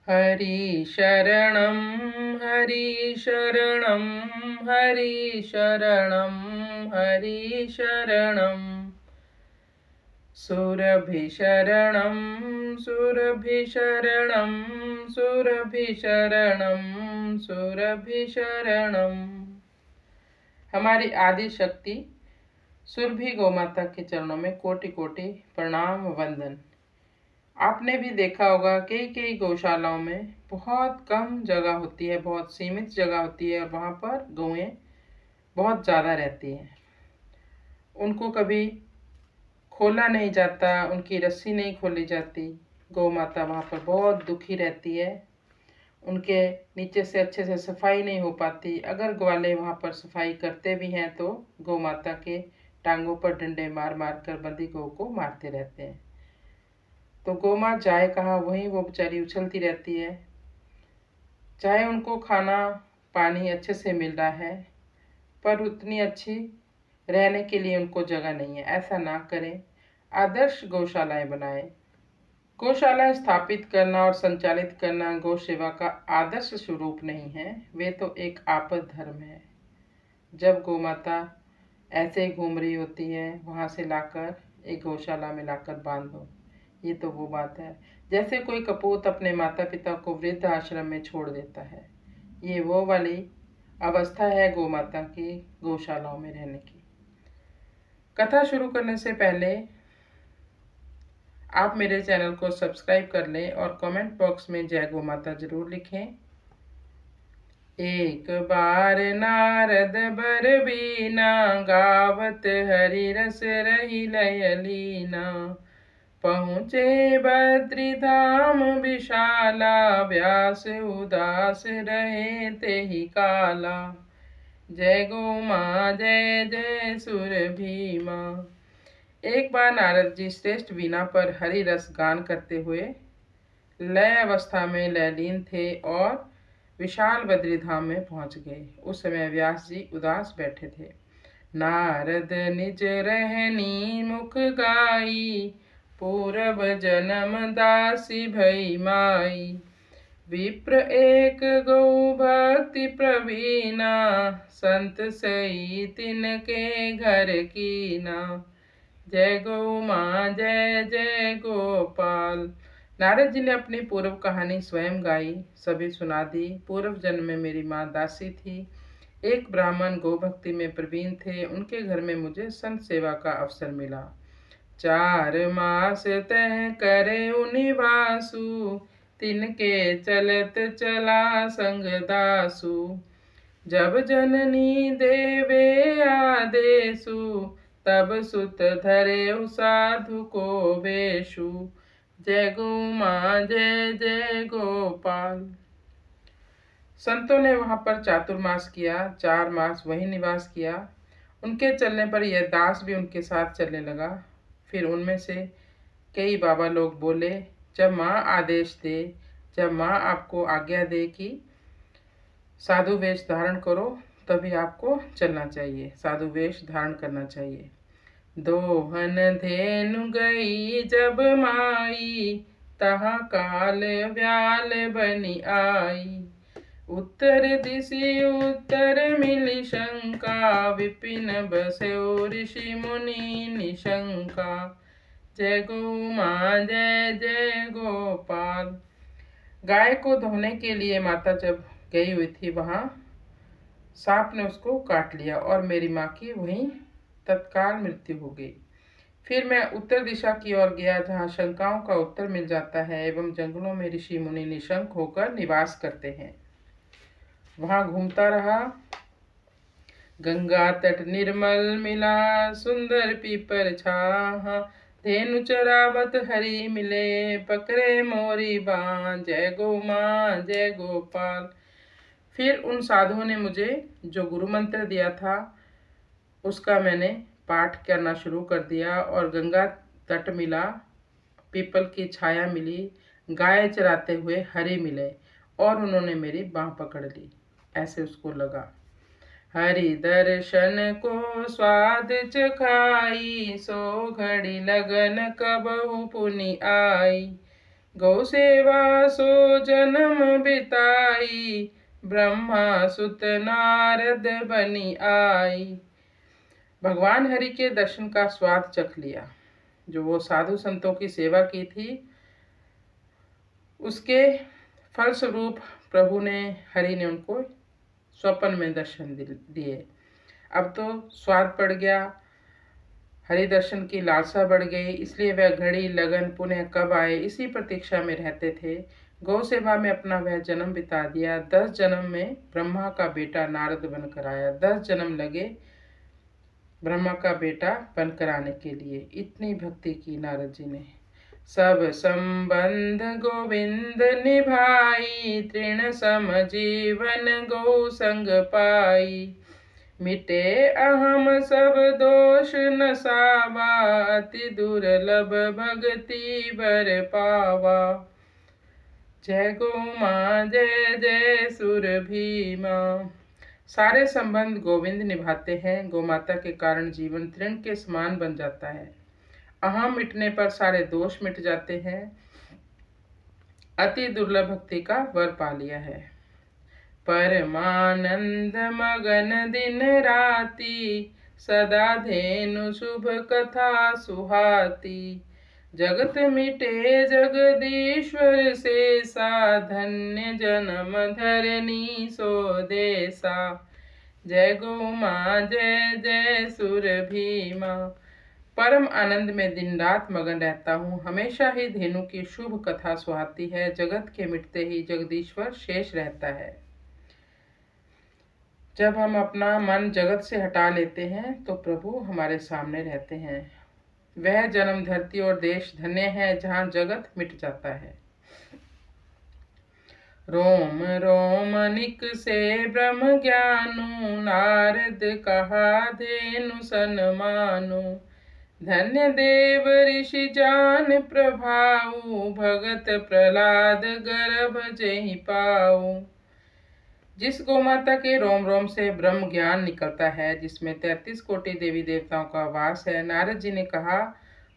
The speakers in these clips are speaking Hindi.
हरि शरणं हरि शरणं हरि शरणं हरि शरणं सुरभिशरणं सुरभिशरणं सुरभिशरणं सुरभिशरणं। हमारी आदि शक्ति सुरभि गौमाता के चरणों में कोटि कोटि प्रणाम वंदन। आपने भी देखा होगा कई कई गौशालाओं में बहुत कम जगह होती है, बहुत सीमित जगह होती है और वहाँ पर गौएं बहुत ज़्यादा रहती हैं। उनको कभी खोला नहीं जाता, उनकी रस्सी नहीं खोली जाती। गौ माता वहाँ पर बहुत दुखी रहती है। उनके नीचे से अच्छे से सफाई नहीं हो पाती। अगर ग्वाले वहाँ पर सफाई करते भी हैं तो गौ माता के टांगों पर डंडे मार मार कर बंदी गौ को मारते रहते हैं। तो गौ माँ जाए कहाँ, वहीं वो बेचारी उछलती रहती है। चाहे उनको खाना पानी अच्छे से मिल रहा है पर उतनी अच्छी रहने के लिए उनको जगह नहीं है। ऐसा ना करें, आदर्श गौशालाएं बनाएं। गौशालाएं स्थापित करना और संचालित करना गौ सेवा का आदर्श स्वरूप नहीं है, वे तो एक आपद धर्म है। जब गौ माता ऐसे घूम रही होती है, वहाँ से लाकर एक गौशाला में लाकर बांध दो। ये तो वो बात है जैसे कोई कपूत अपने माता पिता को वृद्ध आश्रम में छोड़ देता है। ये वो वाली अवस्था है गौ माता की गौशालाओं में रहने की। कथा शुरू करने से पहले आप मेरे चैनल को सब्सक्राइब कर लें और कमेंट बॉक्स में जय गौ माता जरूर लिखें। एक बार नारद बर बीना, गावत हरि रस रही लय लीना। पहुँचे बद्री धाम विशाला, व्यास उदास रहे ते ही काला। जय गौ माँ जय जय सुर भीमा। एक बार नारद जी श्रेष्ठ वीणा पर हरि रस गान करते हुए लय अवस्था में लयलीन थे और विशाल बद्री धाम में पहुंच गए। उस समय व्यास जी उदास बैठे थे। नारद निज रहनी मुख गाई, पूरब जन्म दासी भई माई। विप्र एक गौ भक्ति प्रवीणा, संत सई तिनके घर कीना। जय गौ माँ जय जय गोपाल। नारद जी ने अपनी पूर्व कहानी स्वयं गाई, सभी सुना दी। पूर्व जन्म में मेरी माँ दासी थी। एक ब्राह्मण गौ भक्ति में प्रवीण थे, उनके घर में मुझे संत सेवा का अवसर मिला। 4 मास तह करे उनिवासु, तिनके चलत चला संग दासु। जब जननी देवे आदेशु, तब सुत धरे साधु को बेशु। जय गौ माँ जय जय गोपाल। संतों ने वहां पर चातुर्मास किया, 4 मास वहीं निवास किया। उनके चलने पर यह दास भी उनके साथ चलने लगा। फिर उनमें से कई बाबा लोग बोले, जब माँ आदेश दे, जब माँ आपको आज्ञा दे कि साधु वेश धारण करो, तभी आपको चलना चाहिए, साधु वेश धारण करना चाहिए। दोहन धेनु गई जब माई, तहाँ काल व्याल बनी आई। उत्तर दिशि उत्तर मिली शंका, विपिन बसो ऋषि मुनि निशंका। जय गौ माँ जय जय गोपाल। गाय को धोने के लिए माता जब गई हुई थी, वहां सांप ने उसको काट लिया और मेरी माँ की वहीं तत्काल मृत्यु हो गई। फिर मैं उत्तर दिशा की ओर गया, जहाँ शंकाओं का उत्तर मिल जाता है एवं जंगलों में ऋषि मुनि निशंक होकर निवास करते हैं। वहां घूमता रहा। गंगा तट निर्मल मिला, सुंदर पीपर छाहा। धेनु चरावत हरि मिले, पकड़े मोरी बाँ। जय गौ माँ जय गोपाल। फिर उन साधुओं ने मुझे जो गुरु मंत्र दिया था उसका मैंने पाठ करना शुरू कर दिया और गंगा तट मिला, पीपल की छाया मिली, गाय चराते हुए हरि मिले और उन्होंने मेरी बाँह पकड़ ली। ऐसे उसको लगा। हरि दर्शन को स्वाद चखाई, सो घड़ी लगन कबहु पुनि आई। गौ सेवा सो जन्म बिताई, ब्रह्मा सुत नारद बनी आई। भगवान हरि के दर्शन का स्वाद चख लिया। जो वो साधु संतों की सेवा की थी, उसके फलस्वरूप प्रभु ने, हरि ने उनको स्वप्न में दर्शन दिए। अब तो स्वाद पड़ गया, हरि दर्शन की लालसा बढ़ गई, इसलिए वह घड़ी लगन पुनः कब आए इसी प्रतीक्षा में रहते थे। गौ सेवा में अपना वह जन्म बिता दिया। 10 जन्म में ब्रह्मा का बेटा नारद बनकर आया। 10 जन्म लगे ब्रह्मा का बेटा बनकर आने के लिए। इतनी भक्ति की नारद जी ने। सब संबंध गोविंद निभाई, तृण सम जीवन गौ संग पाई। मिटे अहम सब दोष नसावा, अति दुर्लभ भक्ति बर पावा। जय गौ माँ जय जय सुर भीमा। सारे संबंध गोविंद निभाते हैं। गौ माता के कारण जीवन तृण के समान बन जाता है। अहम मिटने पर सारे दोष मिट जाते हैं। अति दुर्लभ भक्ति का वर पा लिया है। परमानंद मगन दिन राती, सदा धेनु शुभ कथा सुहाती। जगत मिटे जगदीश्वर शेषा, धन्य जन्म धरनी सो देसा। जय गौ माँ जय जय सुर भीमा। परम आनंद में दिन रात मगन रहता हूँ। हमेशा ही धेनु की शुभ कथा सुहाती है। जगत के मिटते ही जगदीश्वर शेष रहता है। जब हम अपना मन जगत से हटा लेते हैं तो प्रभु हमारे सामने रहते हैं। वह जन्म धरती और देश धन्य है जहाँ जगत मिट जाता है। रोम रोम निक से ब्रह्म ज्ञानु, नारद कहा धेनु सन मानु। धन्य देव ऋषि जान प्रभाऊ, भगत प्रहलाद गर्भ जहि पाऊ। जिस गौमाता के रोम रोम से ब्रह्म ज्ञान निकलता है, जिसमें 33 कोटि देवी देवताओं का वास है, नारद जी ने कहा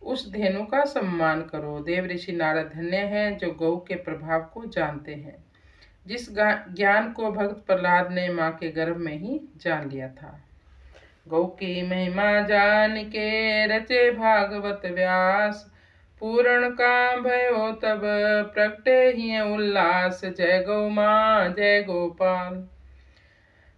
उस धेनु का सम्मान करो। देव ऋषि नारद धन्य हैं जो गौ के प्रभाव को जानते हैं। जिस ज्ञान को भक्त प्रहलाद ने माँ के गर्भ में ही जान लिया था। गौ की महिमा जान के रचे भागवत व्यास, पूर्ण काम भयो तब प्रगटे ही उल्लास। जय गौ माँ जय गोपाल।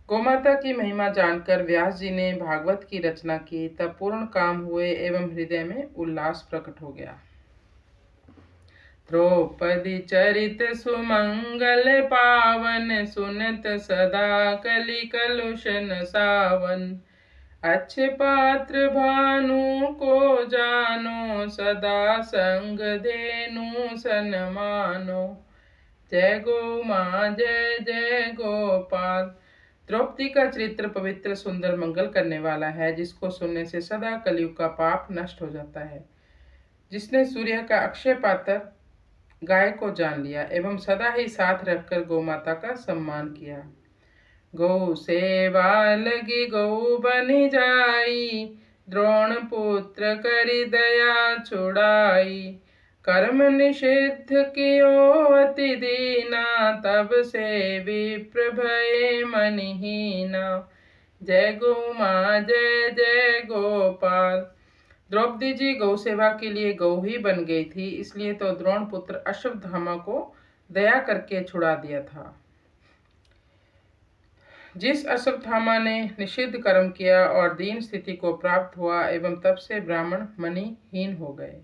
गौमाता की महिमा जानकर व्यास जी ने भागवत की रचना की, तब पूर्ण काम हुए एवं हृदय में उल्लास प्रकट हो गया। द्रौपदी चरित सुमंगल पावन, सुनत सदा कलि कलुषन सावन। अच्छे पात्र भानु को जानो, सदा संग धेनु सन मानो। जय गौ माँ जय जय गोपाल। द्रौपदी का चरित्र पवित्र सुंदर मंगल करने वाला है, जिसको सुनने से सदा कलयुग का पाप नष्ट हो जाता है। जिसने सूर्य का अक्षय पात्र गाय को जान लिया एवं सदा ही साथ रखकर गौ माता का सम्मान किया। गौ सेवा लगी गौ बनि जाई, द्रोण पुत्र करि दया छुड़ाई। कर्म निषिद्ध कियो अति दीना, तब से विप्र भये मनिहीना। जय गौ माँ जय जय गोपाल। द्रौपदी जी गौ सेवा के लिए गौ ही बन गई थी, इसलिए तो द्रोण पुत्र अश्वत्थामा को दया करके छुड़ा दिया था। जिस अश्वत्थामा ने निषिद्ध कर्म किया और दीन स्थिति को प्राप्त हुआ एवं तब से ब्राह्मण मणिहीन हो गए।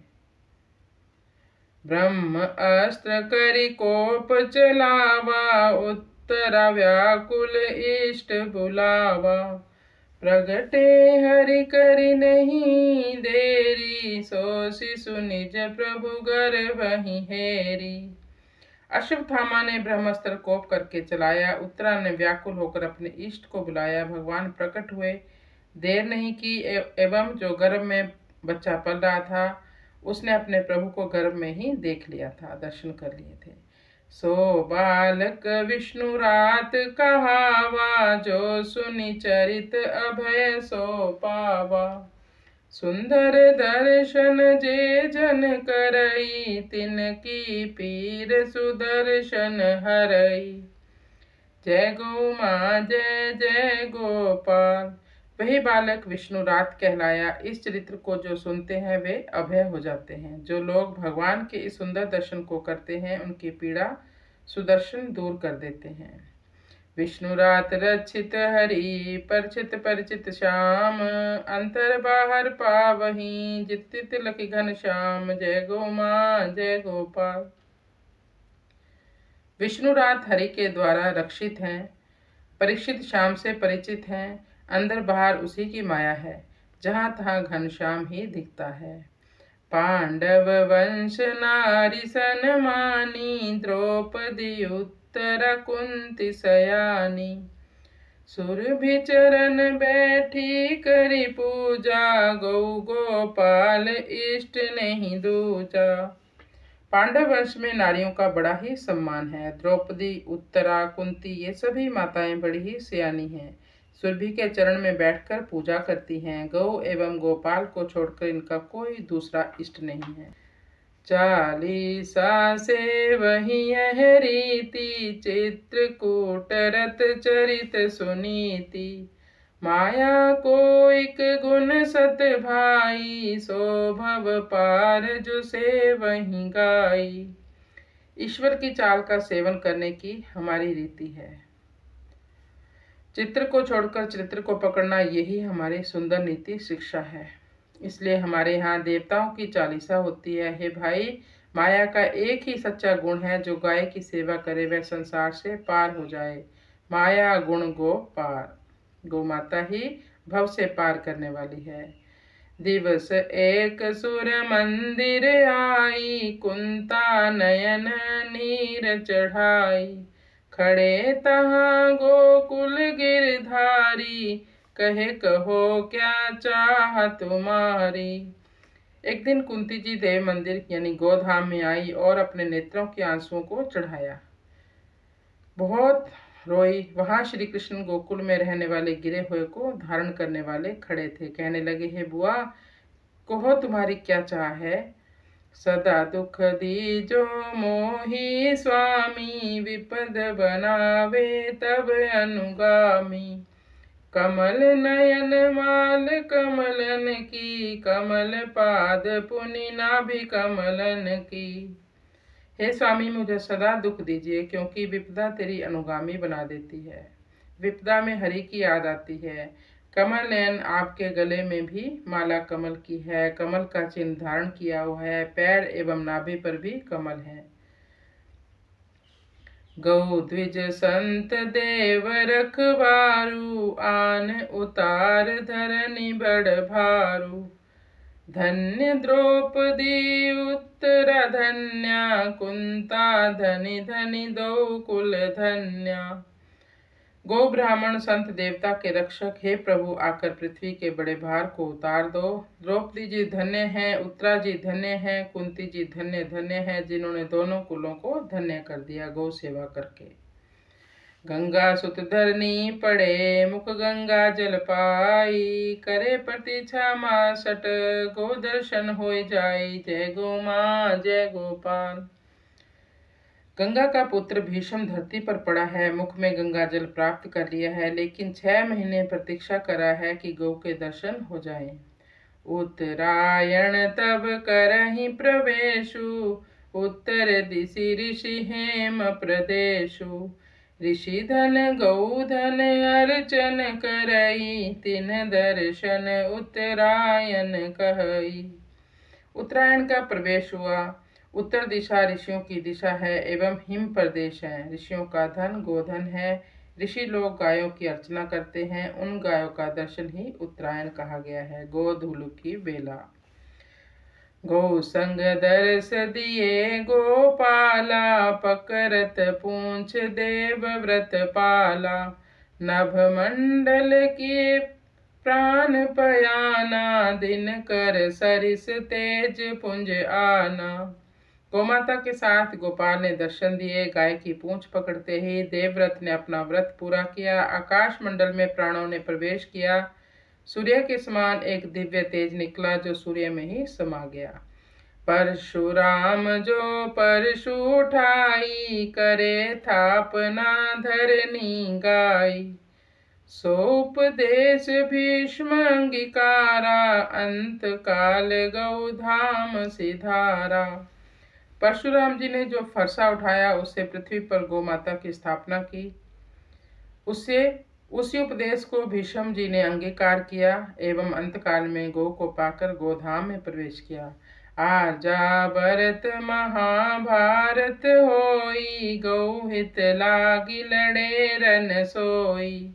ब्रह्म अस्त्र करि कोप चलावा, उत्तरा व्याकुल इष्ट बुलावा। प्रगटे हरि करि नहीं देरी, सो शिशु निज प्रभु गर्भ ही हेरी। अश्वत्थामा ने ब्रह्मास्त्र कोप करके चलाया। उत्तरा ने व्याकुल होकर अपने इष्ट को बुलाया। भगवान प्रकट हुए, देर नहीं की एवं जो गर्भ में बच्चा पल रहा था उसने अपने प्रभु को गर्भ में ही देख लिया था, दर्शन कर लिए थे। सो बालक विष्णु रात कहावा, जो सुनि चरित अभय सो पावा। सुंदर दर्शन जे जन करई, तिनकी पीर सुदर्शन हरई। जय गौ माँ जय जय गोपाल। वही बालक विष्णु रात कहलाया। इस चरित्र को जो सुनते हैं वे अभय हो जाते हैं। जो लोग भगवान के इस सुंदर दर्शन को करते हैं उनकी पीड़ा सुदर्शन दूर कर देते हैं। विष्णु रात रक्षित हरि, परिचित परिचित श्याम, अंतर बाहर पावहीं, जित तित लखि घन श्याम। जय गौ माँ जय गोपाल। विष्णु रात हरि के द्वारा रक्षित हैं, परीक्षित श्याम से परिचित हैं, अंदर बाहर उसी की माया है, जहाँ तहाँ घनश्याम ही दिखता है। पांडव वंश नारी सनमानी, द्रौपदी उत्तर कुंती सयानी। सुरभि चरण बैठी करी पूजा, गौ गोपाल इष्ट नहीं दूजा। पांडव वंश में नारियों का बड़ा ही सम्मान है। द्रौपदी, उत्तरा, कुंती ये सभी माताएं बड़ी ही सयानी हैं। सुरभि के चरण में बैठकर पूजा करती हैं। गौ एवं गोपाल को छोड़कर इनका कोई दूसरा इष्ट नहीं है। चालीसा से वही यह रीति, चित्रकूट रत चरित सुनीति। माया को एक गुण सत भाई, सो भव पार जो से वही गाई। ईश्वर की चाल का सेवन करने की हमारी रीति है। चित्र को छोड़कर चरित्र को पकड़ना यही हमारी सुंदर नीति शिक्षा है। इसलिए हमारे यहाँ देवताओं की चालीसा होती है। हे भाई, माया का एक ही सच्चा गुण है, जो गाय की सेवा करे वह संसार से पार हो जाए। माया गुण गो पार। गौ माता ही भव से पार करने वाली है। दिवस एक सुर मंदिर आई, कुंता नयन नीर चढ़ाई। खड़े तहाँ गोकुल गिरधारी, कहे कहो क्या चाह तुम्हारी। एक दिन कुंती जी देव मंदिर यानी गोधाम में आई और अपने नेत्रों के आंसुओं को चढ़ाया। बहुत रोई। वहां श्री कृष्ण गोकुल में रहने वाले गिरे हुए को धारण करने वाले खड़े थे। कहने लगे, हे बुआ, कहो तुम्हारी क्या चाह है। सदा दुख दीजो मोहि स्वामी, विपद बनावे तब अनुगामी। कमल नयन माल कमलन की, कमल पाद पुनि नाभि कमलन की। हे स्वामी, मुझे सदा दुख दीजिए, क्योंकि विपदा तेरी अनुगामी बना देती है। विपदा में हरि की याद आती है। कमल नयन आपके गले में भी माला कमल की है, कमल का चिन्ह धारण किया हुआ है, पैर एवं नाभि पर भी कमल है। गौ द्विज संत देव रखवारू, आन उतार धरनी बड़ भारू। धन्य द्रौपदी उत्तरा धन्या, कुंता धनि धनि दो कुल धन्या। गो ब्राह्मण संत देवता के रक्षक, हे प्रभु, आकर पृथ्वी के बड़े भार को उतार दो। द्रौपदी जी धन्य हैं, उत्तरा जी धन्य हैं, कुंती जी धन्य धन्य हैं, जिन्होंने दोनों कुलों को धन्य कर दिया गौ सेवा करके। गंगा सुत धरनी पड़े, मुख गंगा जल पाई। करे प्रतीक्षा माँ सट, गो दर्शन हो जाई। जय गो माँ जय गोपाल। गंगा का पुत्र भीष्म धरती पर पड़ा है, मुख में गंगा जल प्राप्त कर लिया है, लेकिन 6 महीने प्रतीक्षा करा है कि गौ के दर्शन हो जाएं। उत्तरायण तब करहि प्रवेशु, उत्तर दिशि ऋषि हेम प्रदेशु। ऋषि धन गौ धन अर्चन करई, तिन दर्शन उत्तरायण कहई। उत्तरायण का प्रवेश हुआ। उत्तर दिशा ऋषियों की दिशा है एवं हिम प्रदेश है। ऋषियों का धन गोधन है। ऋषि लोग गायों की अर्चना करते हैं। उन गायों का दर्शन ही उत्तरायण कहा गया है। गोधूलि की बेला। गौ संग दर्श दिए गोपाला, पकरत पूंछ देव व्रत पाला। नभ मंडल की प्राण पयाना, दिन कर सरिस तेज पुंज आना। गोमाता के साथ गोपाल ने दर्शन दिए। गाय की पूंछ पकड़ते ही देवव्रत ने अपना व्रत पूरा किया। आकाश मंडल में प्राणों ने प्रवेश किया। सूर्य के समान एक दिव्य तेज निकला जो सूर्य में ही समा गया। परशुराम जो परशु उठाई, करे थापना धरनी गाई। सोपदेश भीष्म अंगीकारा, अंत काल गौ धाम सिधारा। परशुराम जी ने जो फरसा उठाया उससे पृथ्वी पर गौ माता की स्थापना की। उसी उपदेश को भीष्म जी ने अंगीकार किया एवं अंतकाल में गौ को पाकर गोधाम में प्रवेश किया। आजा भरत महाभारत होई, गौ हित लागी लड़े रन सोई।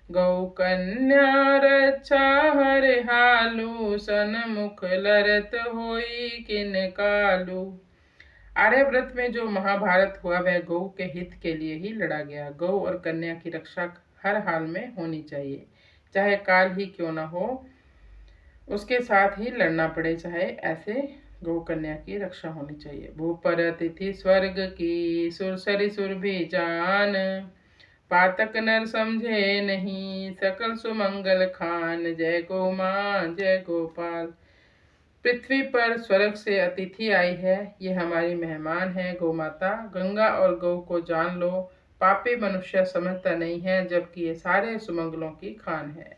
गौ कन्या रक्षा हर हालू, सन्मुख लरत होई किन कालू। आर्यव्रत में जो महाभारत हुआ वह गौ के हित के लिए ही लड़ा गया। गौ और कन्या की रक्षा हर हाल में होनी चाहिए, चाहे काल ही क्यों न हो, उसके साथ ही लड़ना पड़े, चाहे ऐसे गौ कन्या की रक्षा होनी चाहिए। भूपर अतिथि स्वर्ग की, सुर सरि सुर भी जान। पातक नर समझे नहीं, सकल सुमंगल खान। जय गौ माँ जय गोपाल। पृथ्वी पर स्वर्ग से अतिथि आई है, ये हमारी मेहमान है गौ माता। गंगा और गौ को जान लो, पापी मनुष्य समझता नहीं है, जबकि ये सारे सुमंगलों की खान है।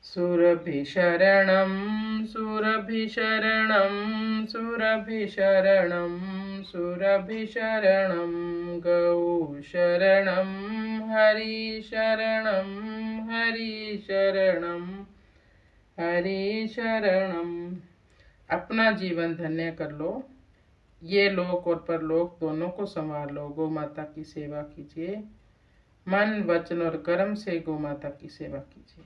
सुरभिशरणं सुरभिशरणं सुरभिशरणं सुरभिशरणं, गौ शरणं हरिशरणं हरिशरणं हरिशरणं। अपना जीवन धन्य कर लो, ये लोक और परलोक दोनों को संवार लो। गौ माता की सेवा कीजिए, मन वचन और कर्म से गौ माता की सेवा कीजिए।